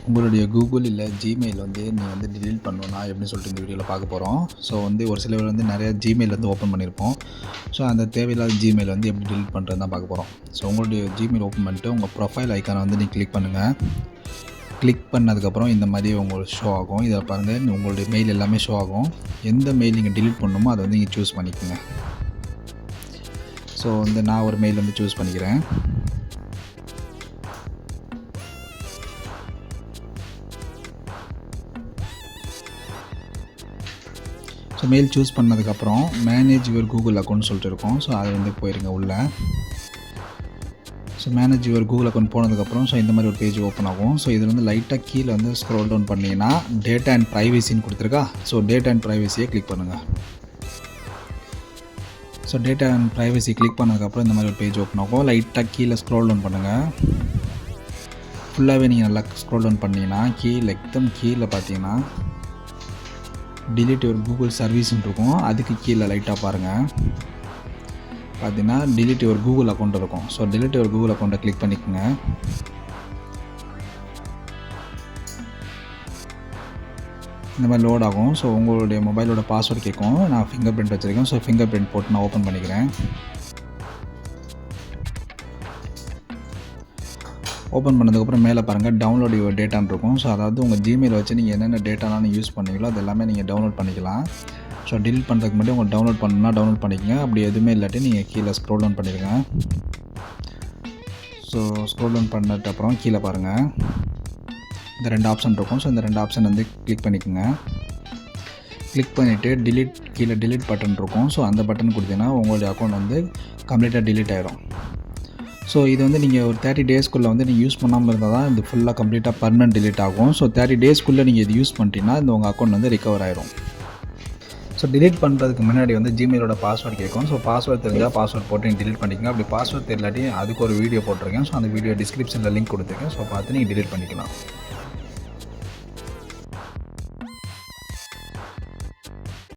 உங்களுடைய கூகுள் இல்லை ஜிமெயில் வந்து நீங்கள் வந்து டிலீட் பண்ணணும்னா எப்படின்னு சொல்லிட்டு இந்த வீடியோவில் பார்க்க போகிறோம். ஸோ வந்து ஒரு சிலர் வந்து நிறைய ஜிமெயில் வந்து ஓப்பன் பண்ணியிருப்போம். ஸோ அந்த தேவையில்லாத ஜிமெயில் வந்து எப்படி டிலீட் பண்ணுறது தான் பார்க்க போகிறோம். ஸோ உங்களுடைய ஜிமெயில் ஓப்பன் பண்ணிட்டு உங்கள் ப்ரொஃபைல் ஐக்கானை வந்து நீங்கள் கிளிக் பண்ணுங்கள். கிளிக் பண்ணதுக்கப்புறம் இந்த மாதிரி உங்களுக்கு ஷோ ஆகும். இதில் பாருங்கள், உங்களுடைய மெயில் எல்லாமே ஷோ ஆகும். எந்த மெயில் நீங்கள் டிலீட் பண்ணணுமோ அதை வந்து நீங்கள் சூஸ் பண்ணிக்கோங்க. ஸோ வந்து நான் ஒரு மெயில் வந்து சூஸ் பண்ணிக்கிறேன். ஸோ மெயில் சூஸ் பண்ணதுக்கப்புறம் மேனேஜ் யுவர் கூகுள் அக்கௌண்ட் சொல்லிட்டு இருக்கும். ஸோ அதை வந்து போயிருங்க உள்ளே. So manage your Google account போனதுக்கப்புறம் ஸோ இந்த மாதிரி ஒரு பேஜ் ஓப்பன் ஆகும். ஸோ இதில் வந்து லைட்டாக கீழே வந்து ஸ்க்ரோல் டவுன் பண்ணிங்கன்னா டேட்டா அண்ட் ப்ரைவசின்னு கொடுத்துருக்கா. ஸோ டேட்டா அண்ட் ப்ரைவசியை கிளிக் பண்ணுங்கள். So data and privacy click பண்ணதுக்கப்புறம் இந்த மாதிரி ஒரு பேஜ் ஓப்பன் ஆகும். லைட்டாக கீழே ஸ்க்ரோல் டவுன் பண்ணுங்கள். ஃபுல்லாகவே நீங்கள் நல்லா ஸ்க்ரோல் டவுன் பண்ணிங்கன்னா எக்தம் கீழே பார்த்தீங்கன்னா டிலீட் யுவர் கூகுள் சர்வீஸ்ன்னு இருக்கும். அதுக்கு கீழே லைட்டாக பாருங்கள், பார்த்தீங்கன்னா டிலீட் யுவர் கூகுள் அக்கௌண்ட் இருக்கும். ஸோ டிலீட் யுவர் கூகுள் அக்கௌண்ட்டை கிளிக் பண்ணிக்கோங்க. இந்த மாதிரி லோட் ஆகும். ஸோ உங்களுடைய மொபைலோட பாஸ்வேர்டு கேட்கும். நான் ஃபிங்கர் பிரிண்ட் வச்சுருக்கேன். ஸோ ஃபிங்கர் பிரிண்ட் போட்டு நான் ஓப்பன் பண்ணிக்கிறேன். ஓப்பன் பண்ணதுக்கப்புறம் மேலே பாருங்கள் டவுன்லோட் யுவர் டேட்டான்னு இருக்கும். ஸோ அதாவது உங்கள் ஜிமெயில் வச்சு நீங்கள் என்னென்ன டேட்டாலாம் யூஸ் பண்ணீங்களோ அது எல்லாமே நீங்கள் டவுன்லோட் பண்ணிக்கலாம். ஸோ டிலீட் பண்ணுறதுக்கு முன்னாடி உங்களுக்கு டவுன்லோட் பண்ணணும்னா டவுன்லோட் பண்ணிக்கங்க. அப்படி எதுவுமே இல்லாட்டி நீங்கள் கீழே ஸ்க்ரோல் டவுன் பண்ணிடுங்க. ஸோ ஸ்க்ரோல் டவுன் பண்ணதுக்கப்புறம் கீழே பாருங்கள், இந்த 2 ஆப்ஷன் இருக்கும். ஸோ இந்த 2 ஆப்ஷன் வந்து கிளிக் பண்ணிக்கோங்க. கிளிக் பண்ணிவிட்டு கீழே டிலீட் பட்டன் இருக்கும். ஸோ அந்த பட்டன் கொடுத்தீங்கன்னா உங்களுடைய அக்கௌண்ட் வந்து கம்ப்ளீட்டாக டிலீட் ஆகிடும். ஸோ இது வந்து நீங்கள் ஒரு 30 டேஸ்க்குள்ளே வந்து நீங்கள் யூஸ் பண்ணாமல் இருந்தால் தான் இது ஃபுல்லாக கம்ப்ளீட்டாக பர்மனெண்ட் டிலீட் ஆகும். ஸோ 30 டேஸ்க்குள்ளே நீங்கள் இது யூஸ் பண்ணிட்டீங்கன்னா இந்த உங்கள் அக்கௌண்ட் வந்து ரிகவர் ஆகிடும். ஸோ டிலீட் பண்ணுறதுக்கு முன்னாடி வந்து ஜிமெயிலோட பாஸ்வேர்டு கேட்கும். ஸோ பாஸ்வேர்டு தெரிஞ்சால் பாஸ்வேர்டு போட்டு நீங்கள் டிலீட் பண்ணிக்கங்க. அப்படி பாஸ்வேர்டு தெரியலாட்டி அதுக்கு ஒரு வீடியோ போட்டிருக்கேன். ஸோ அந்த வீடியோ டிஸ்கிரிப்ஷனில் லிங்க் கொடுத்துருக்கேன். ஸோ பார்த்து நீங்கள் டிலீட் பண்ணிக்கலாம்.